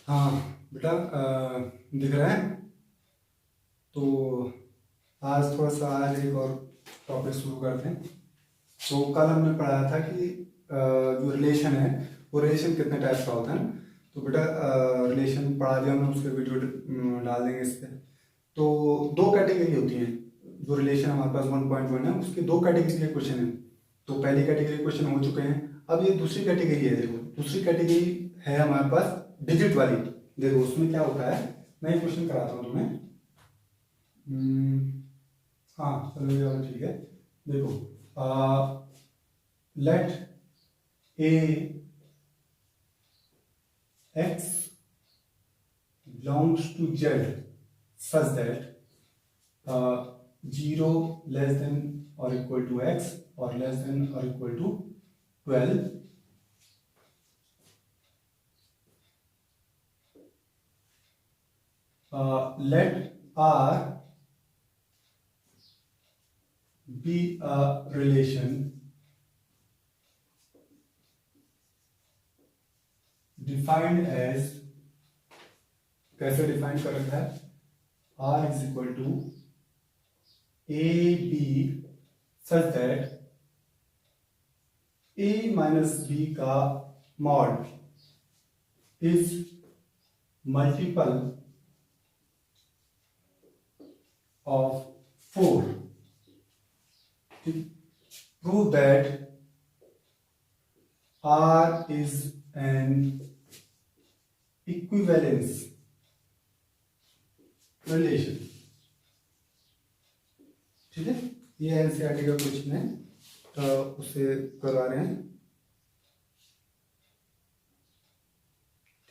हाँ बेटा, दिख रहा है। तो आज थोड़ा सा एक और टॉपिक शुरू करते हैं। तो कल हमने पढ़ाया था कि जो रिलेशन है वो रिलेशन कितने टाइप का होता है। तो बेटा रिलेशन पढ़ा दिया हमने, उसके वीडियो डाल देंगे इस पर। तो दो कैटेगरी होती हैं। जो रिलेशन हमारे पास 1.1 है उसके दो कैटेगरी के क्वेश्चन हैं। तो पहली कैटेगरी क्वेश्चन हो चुके हैं। अब ये दूसरी कैटेगरी है। देखो दूसरी कैटेगरी है हमारे पास डिजिट वाली। देखो उसमें क्या होता है, मैं ये क्वेश्चन कराता हूँ तुम्हें। हाँ चलो ये वाला ठीक है। देखो let A x belongs to Z such that 0 less than और इक्वल टू एक्स और लेस देन और equal to 12। Let R be a relation defined as, कैसे डिफाइन कर रखा है, R is equal to A B such that A minus B का mod is multiple of 4. Prove that R is an equivalence relation. ठीक है, ये NCERT का question है, तो उसे करवा रहे हैं।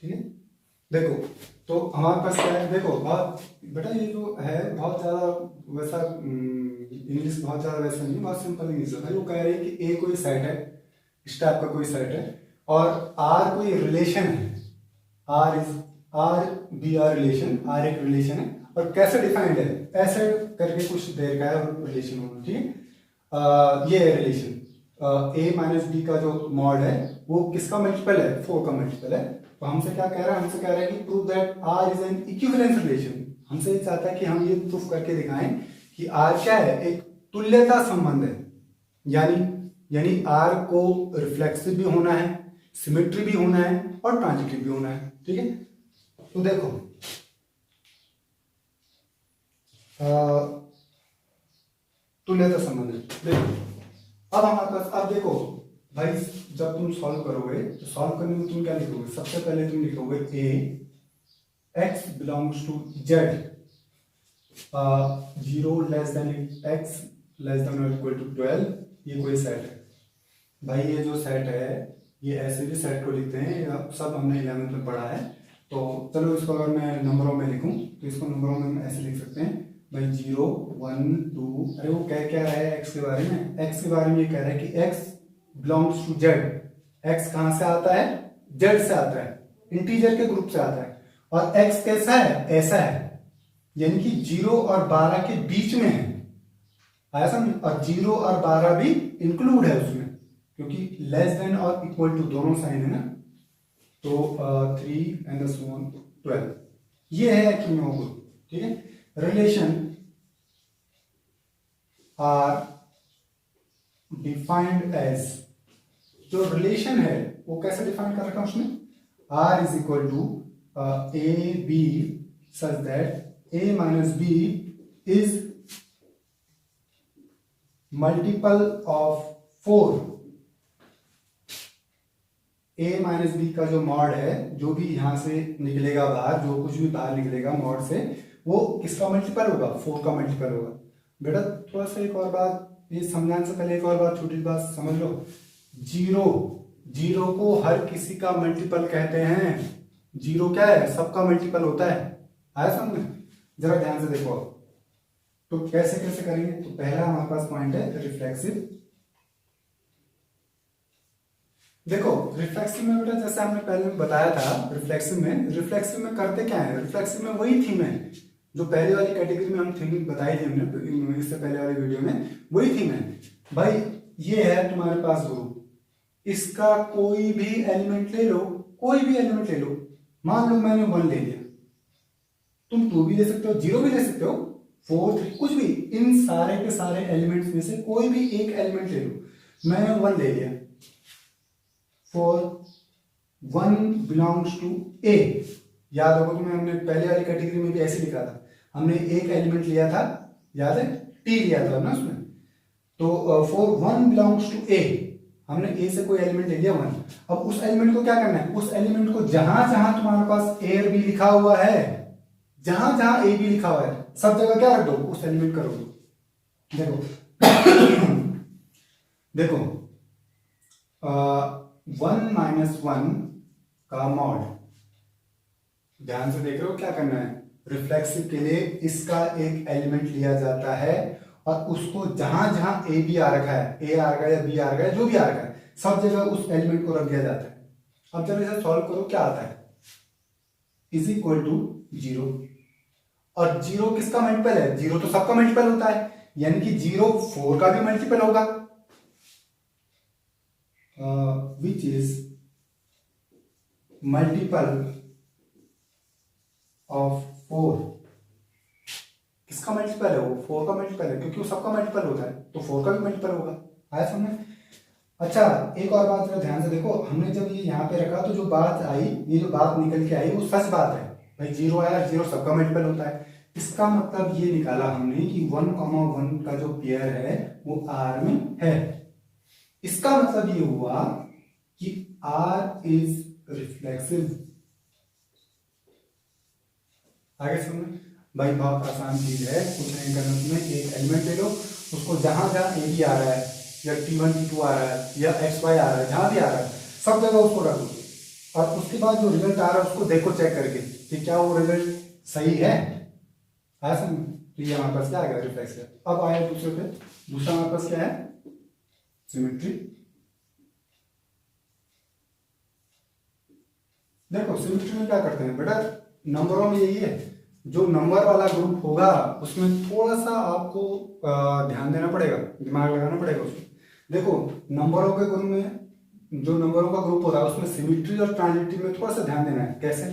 ठीक है, देखो तो हमारे पास क्या है। देखो बहुत बेटा ये जो है बहुत ज्यादा वैसा इंग्लिश बहुत ज्यादा वैसा नहीं, बहुत सिंपल इंग्लिश है भाई। वो कह रहे हैं कि ए कोई सेट है, इस टाइप का कोई सेट है, और आर कोई रिलेशन है। R be R relation, R एक रिलेशन है और कैसे डिफाइंड है, ऐसे करके कुछ देर का है रिलेशन होना। ठीक है, ये है रिलेशन। ए माइनस बी का जो मॉड है वो किसका मल्टीपल है, 4 का मल्टीपल है। तो हमसे क्या कह रहा है, हमसे कह रहा है कि prove that R is an equivalence relation. हमसे ये चाहता है कि हम ये प्रूफ करके दिखाएं कि आर क्या है, एक तुल्यता संबंध है। यानी आर को रिफ्लेक्सिव भी होना है, सिमेट्री भी होना है और ट्रांजिटिव भी होना है। ठीक है, तो देखो तुल्यता संबंध है। देखो अब हमारे पास, अब देखो भाई जब तुम सॉल्व करोगे तो सॉल्व करने में तुम क्या लिखोगे, सबसे पहले तुम लिखोगे A x belongs to Z 0 less than x less than और इक्वल टू 12। ये कोई सेट है भाई। ये जो सेट है ये ऐसे भी सेट को लिखते हैं, सब हमने 11th में पढ़ा है। तो चलो इसको अगर मैं नंबरों में लिखूं तो इसको नंबरों में हम ऐसे लिख सकते हैं भाई 0 1 2। अरे वो क्या रहा है एक्स के बारे में, एक्स के बारे में ये कह रहा है कि x belongs to Z. X कहां से आता है, जेड से आता है, इंटीजर के ग्रुप से आता है। और एक्स कैसा है, ऐसा है, यानी कि 0 और 12 के बीच में है। आया समझ। और 0 और 12 भी इंक्लूड है उसमें, क्योंकि लेस देन और इक्वल टू दोनों साइन है ना। तो 3 एंड 12 ये है एक्चुअली में वो। ठीक है, रिलेशन आर डिफाइंड एज, जो रिलेशन है वो कैसे डिफाइन कर रखा है उसने, R is equal to A B such that A minus B is multiple of 4। A minus B का जो मॉड है, जो भी यहां से निकलेगा बाहर, जो कुछ भी बाहर निकलेगा मॉड से, वो किसका मल्टीपल होगा, 4 का मल्टीपल होगा। बेटा थोड़ा सा एक और बात, ये समझाने से पहले एक और बात, छोटी बात समझ लो। जीरो को हर किसी का मल्टीपल कहते हैं। जीरो क्या है, सबका मल्टीपल होता है। आया समझ में, जरा ध्यान से देखो। तो कैसे कैसे करेंगे, तो पहला हमारे पास पॉइंट है रिफ्लेक्सिव। देखो रिफ्लेक्सिव में बेटा जैसे हमने पहले बताया था, रिफ्लेक्सिव में करते क्या है, रिफ्लेक्सिव में वही थीम है जो पहले वाली कैटेगरी में हम थीम बताई थी हमने, इससे पहले वाली वीडियो में वही थीम है भाई। ये है तुम्हारे पास ग्रुप, इसका कोई भी एलिमेंट ले लो, कोई भी एलिमेंट ले लो, मान लो मैंने 1 ले लिया, तुम 2 भी ले सकते हो, 0 भी ले सकते हो, 4 3 कुछ भी, इन सारे के सारे एलिमेंट्स में से कोई भी एक एलिमेंट ले लो। मैंने 1 ले लिया, फॉर 1 बिलोंग्स टू ए। याद होगा तुम्हें, हमने पहले वाली कैटेगरी में भी ऐसे लिखा था, हमने एक एलिमेंट लिया था, याद है, टी लिया था ना उसमें। तो फॉर 1 बिलोंग्स टू ए, हमने ए से कोई एलिमेंट ले लिया 1। अब उस एलिमेंट को क्या करना है, उस एलिमेंट को जहां जहां तुम्हारे पास ए और बी लिखा हुआ है, जहां जहां ए बी लिखा हुआ है, सब जगह क्या रख दो, उस एलिमेंट का रख दो। देखो देखो 1 माइनस 1 का मॉड, ध्यान से देख रहे हो क्या करना है। रिफ्लेक्सिव के लिए इसका एक एलिमेंट लिया जाता है और उसको जहां जहां ए बी आ रखा है, ए आ रखा है या बी आ रखा है, जो भी आ रखा है, सब जगह उस एलिमेंट को रख दिया जाता है। अब जब इसे सॉल्व करो क्या आता है, इज इक्वल टू 0। और 0 किसका मल्टीपल है, 0 तो सबका मल्टीपल होता है, यानी कि 0 4 का भी मल्टीपल होगा, विच इज मल्टीपल ऑफ 4। किसका मल्टीपल है, वो 4 का मल्टीपल है, क्योंकि वो सबका मल्टीपल होता है, तो 4 का भी मल्टीपल होगा। आया समझ। अच्छा, एक और बात जरा ध्यान से देखो, हमने जब ये यहाँ पे रखा तो जो बात आई, ये जो बात निकल के आई वो सच बात है भाई, 0 आया, 0 सबका मल्टीपल होता है। इसका मतलब ये निकाला हमने कि 1,1 का जो पेयर है वो R में है। इसका मतलब ये हुआ कि R इज रिफ्लेक्सिव। आगे समझ भाई, बहुत आसान चीज है, कुछ नहीं करना तुम्हें, एक एलिमेंट ले लो, उसको जहां जहां ए बी आ रहा है या T1 T2 आ रहा है या XY आ रहा है, जहां भी आ रहा है, सब जगह उसको रख दो, और उसके बाद जो रिजल्ट आ रहा है उसको देखो चेक करके कि क्या वो रिजल्ट सही है। आया समझ। तो ये हमारे पास क्या आ गया, रिफ्लेक्सिव। अब आया दूसरे पे, दूसरा हमारे पास क्या है, सिमेट्री। देखो सिमेट्री में क्या करते हैं बेटा, नंबरों में यही है, जो नंबर वाला ग्रुप होगा उसमें थोड़ा सा आपको ध्यान देना पड़ेगा, दिमाग लगाना पड़ेगा उसमें। देखो नंबरों के ग्रुप में, जो नंबरों का ग्रुप होता है उसमें सिमेट्री और ट्रांजिटिव में थोड़ा सा ध्यान देना है। कैसे,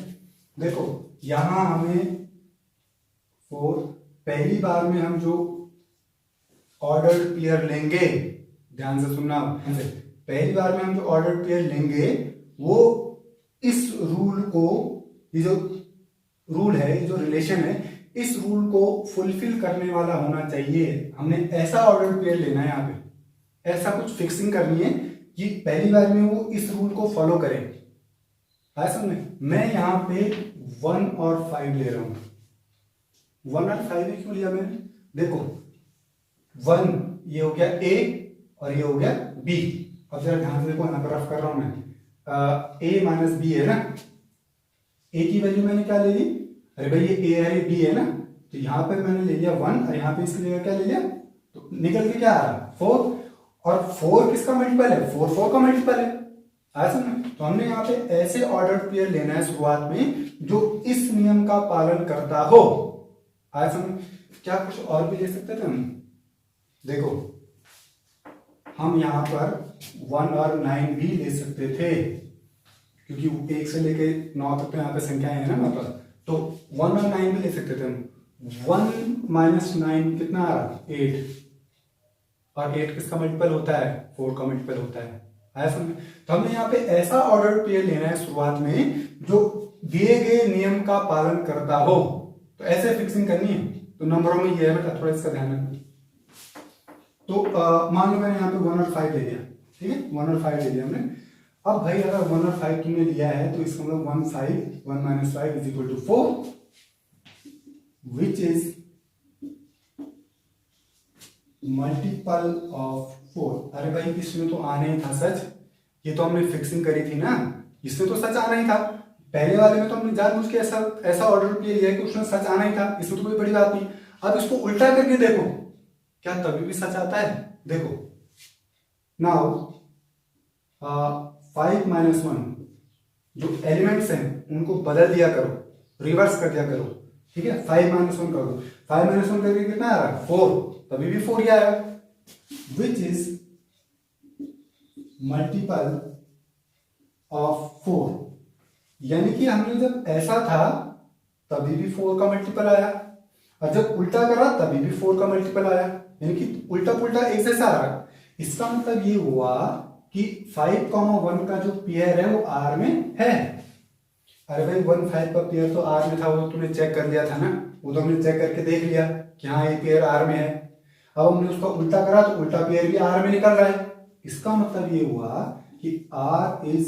देखो यहां हमें 4, पहली बार में हम जो ऑर्डर्ड पेयर लेंगे, ध्यान से सुनना, पहली बार में हम जो ऑर्डर्ड पेयर लेंगे वो इस रूल को, ये जो रूल है, ये जो रिलेशन है, इस रूल को फुलफिल करने वाला होना चाहिए। हमने ऐसा ऑर्डर पेयर लेना है, यहाँ पे ऐसा कुछ फिक्सिंग करनी है कि पहली बार में वो इस रूल को फॉलो करे। आया समझ। मैं यहाँ पे 1 और 5 ले रहा हूं। 1 और 5 क्यों लिया मैंने, देखो 1 ये हो गया A और ये हो गया B। अब जरा ध्यान से देखो, यहाँ पर रफ कर रहा हूं मैं, A माइनस B है ना, A की वैल्यू मैंने क्या ले ली, अरे भाई ये A है, ये B है ना, तो यहाँ पे मैंने ले लिया 1 और यहाँ पे इसकी जगह क्या ले लिया, तो निकल के क्या आ रहा, 4। और 4 किसका मल्टीपल है, 4 4 का मल्टीपल है। आया समझ। तो हमने यहाँ पे ऐसे ऑर्डर पेयर लेना है शुरुआत में जो इस नियम का पालन करता हो। आया समझ। क्या कुछ और भी ले सकते थे हम, देखो हम यहाँ पर 1 और 9 भी ले सकते थे, क्योंकि 1 से लेके 9 तक तो यहाँ पे संख्याएं हैं ना हमारे पास, तो 1 और 9 भी ले सकते थे हम। 1 माइनस 9 कितना आ रहा, 8, और 8 किसका मल्टीपल होता है, 4 का मल्टीपल होता है। आया समझ। तो हमने यहाँ पे ऐसा ऑर्डर पेयर लेना है शुरुआत में जो दिए गए नियम का पालन करता हो, तो ऐसे फिक्सिंग करनी है। तो नंबरों में ये है बेटा, थोड़ा इसका ध्यान रखना। तो मान लो मैंने यहाँ पे 1 और 5 ले लिया, ठीक है, 1 और 5 ले लिया हमने। अब भाई अगर 1 और 5 तुमने लिया है तो इसका मतलब 1 minus 5 is equal to 4, which is multiple of 4। अरे भाई इसमें तो आना ही था सच, ये तो हमने फिक्सिंग करी थी ना, इसमें तो सच आना ही था। पहले वाले में तो हमने जानबूझ के ऐसा ऑर्डर प्ले लिया कि उसमें सच आना ही था, इसमें तो कोई बड़ी बात नहीं। अब इसको उल्टा करके देखो, क्या तभी भी सच आता है। देखो नाउ 5 माइनस 1, जो एलिमेंट्स हैं उनको बदल दिया करो, रिवर्स कर दिया करो, ठीक है। 5 माइनस 1 कर दो, 5 माइनस 1 करके कितना आ रहा है, 4, तभी भी 4 ही आएगा, विच इज मल्टीपल ऑफ 4। यानी कि हमने जब ऐसा था तभी भी 4 का मल्टीपल आया, और जब उल्टा करा तभी भी 4 का मल्टीपल आया, यानी कि उल्टा पुल्टा एक जैसा आ रहा है। इसका मतलब ये हुआ कि 5,1 का जो पेयर है वो आर में है। अरे भाई 1 5 का पेयर तो आर में था, वो तूने चेक कर लिया था ना, वो तो हमने चेक करके देख लिया कि हाँ ये पेयर आर में है। अब हमने उसका उल्टा करा तो उल्टा पेयर भी आर में निकल रहा है। इसका मतलब ये हुआ कि आर इज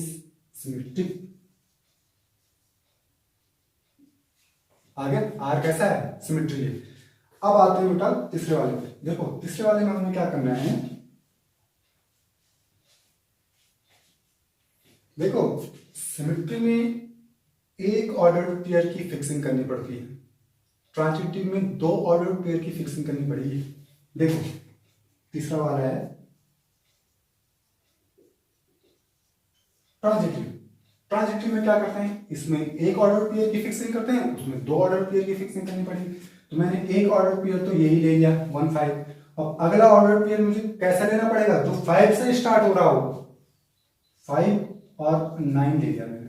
सिमेट्रिक। आगे आर कैसा है? सिमेट्री है। अब आते हैं बेटा तीसरे वाले पे। देखो तीसरे वाले में हमें क्या करना है, देखो सिमेट्री में एक ऑर्डर पेयर की फिक्सिंग करनी पड़ती है, ट्रांजिटिव में 2 ऑर्डर पेयर की फिक्सिंग करनी पड़ेगी। देखो तीसरा वाला है ट्रांजिटिव। ट्रांजिटिव में क्या करते हैं, इसमें एक ऑर्डर पेयर की फिक्सिंग करते हैं, उसमें 2 ऑर्डर पेयर की फिक्सिंग करनी पड़ेगी। तो मैंने एक ऑर्डर पेयर तो यही ले लिया 1 5। अब अगला ऑर्डर पेयर मुझे कैसा लेना पड़ेगा, जो 5 से स्टार्ट हो रहा हो। 5 और 9 ले लिया मैंने।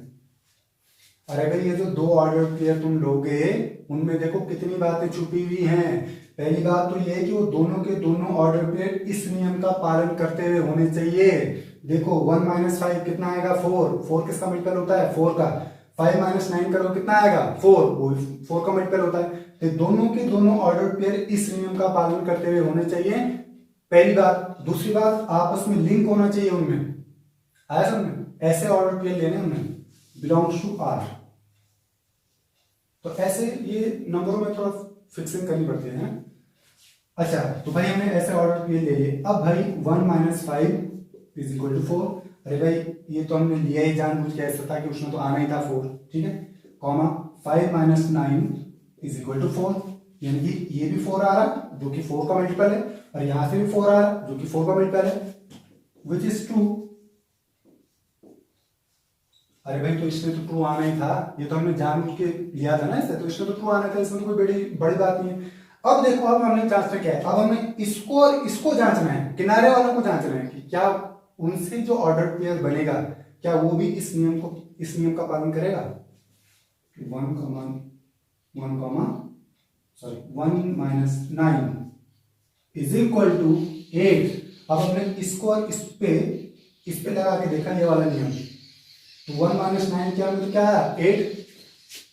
अरे भाई ये जो 2 ऑर्डर पेयर तुम लोगे उनमें देखो कितनी बातें छुपी हुई हैं। पहली बात तो ये है कि वो दोनों के दोनों ऑर्डर पेयर इस नियम का पालन करते हुए होने चाहिए। देखो 1 - 5 कितना आएगा, 4। 4 किसका मल्टीपल होता है, 4 का। 5 - 9 करो कितना आएगा, 4। वो 4 का मल्टीपल होता है। तो दोनों के दोनों ऑर्डर पेयर इस नियम का पालन करते हुए होने चाहिए, पहली बात। दूसरी बात, आपस में लिंक होना चाहिए उनमें। आया समझ? ऐसे ऑर्डर पेयर लेने उन्हें बिलोंग्स टू आर। तो ऐसे ये नंबरों में थोड़ा फिक्सिंग करनी पड़ती है। अच्छा तो भाई हमने ऐसे ऑर्डर पेयर ले लिए। अब भाई 1 - 5 इज इक्वल टू 4। अरे भाई ये तो हमने लिया ही जानबूझ के, ऐसा था कि उसमें तो आना ही था 4, ठीक है। कॉमा 5 - 9 इज इक्वल टू 4, यानी कि ये भी 4 आ रहा जो कि 4 का मल्टीपल है, और यहां से भी 4 आ रहा जो कि 4 का मल्टीपल है, विच इज ट्रू। अरे भाई तो इसमें तो ट्रू आना ही था, ये तो हमने जानबूझ के लिया था ना इसे, तो इसमें तो ट्रू आना था, इसमें तो कोई बड़ी बड़ी बात नहीं है। अब देखो अब हमने जांचना क्या है, अब हमें इसको और इसको जांचना है, किनारे वालों को जांचना है कि क्या उनसे जो ऑर्डर पेयर बनेगा क्या वो भी इस नियम का पालन करेगा। 1 - 9 इज इक्वल टू 8। अब हमने इसको और इस पे लगा के देखा ये वाला नियम, तो 1 - 9 क्या मतलब क्या है, 8,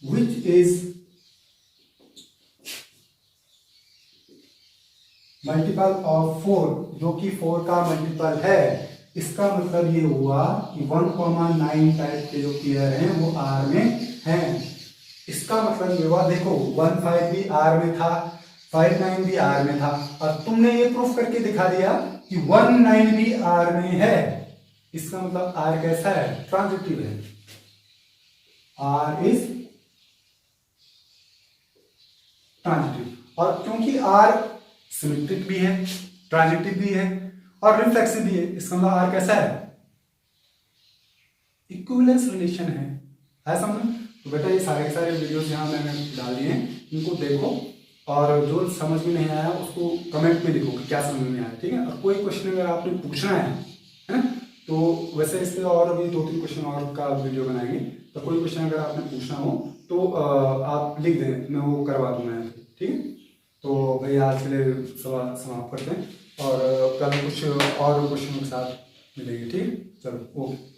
विच इज मल्टीपल ऑफ 4, जो कि 4 का मल्टीपल है। इसका मतलब ये हुआ कि 1, 9 टाइप के जो पेयर हैं वो आर में हैं। इसका मतलब ये हुआ, देखो 1 5 भी आर में था, 5 9 भी आर में था, और तुमने ये प्रूफ करके दिखा दिया कि 1 9 भी आर में है। इसका मतलब आर कैसा है, ट्रांजिटिव है। आर इज ट्रांजिटिव, और क्योंकि आर सिमेट्रिक भी है, ट्रांजिटिव भी है और रिफ्लेक्सिव भी है, इसका मतलब आर कैसा है, इक्विवेलेंस रिलेशन है। समझ? तो बेटा ये सारे के सारे वीडियोस यहाँ मैंने डाल दिए हैं, इनको देखो, और जो समझ में नहीं आया उसको कमेंट में लिखो कि क्या समझ में आया, ठीक है। और कोई क्वेश्चन अगर आपने पूछना है ना, तो वैसे इस पर और भी 2-3 क्वेश्चन और का वीडियो बनाएंगे, तो कोई क्वेश्चन अगर आपने पूछना हो तो आप लिख दें, मैं वो करवा दूंगा यहाँ पे, ठीक है। तो भाई आज के लिए सवाल समाप्त करते हैं, और कल कुछ और क्वेश्चनों के साथ मिलेंगे, ठीक है। चलो ओके।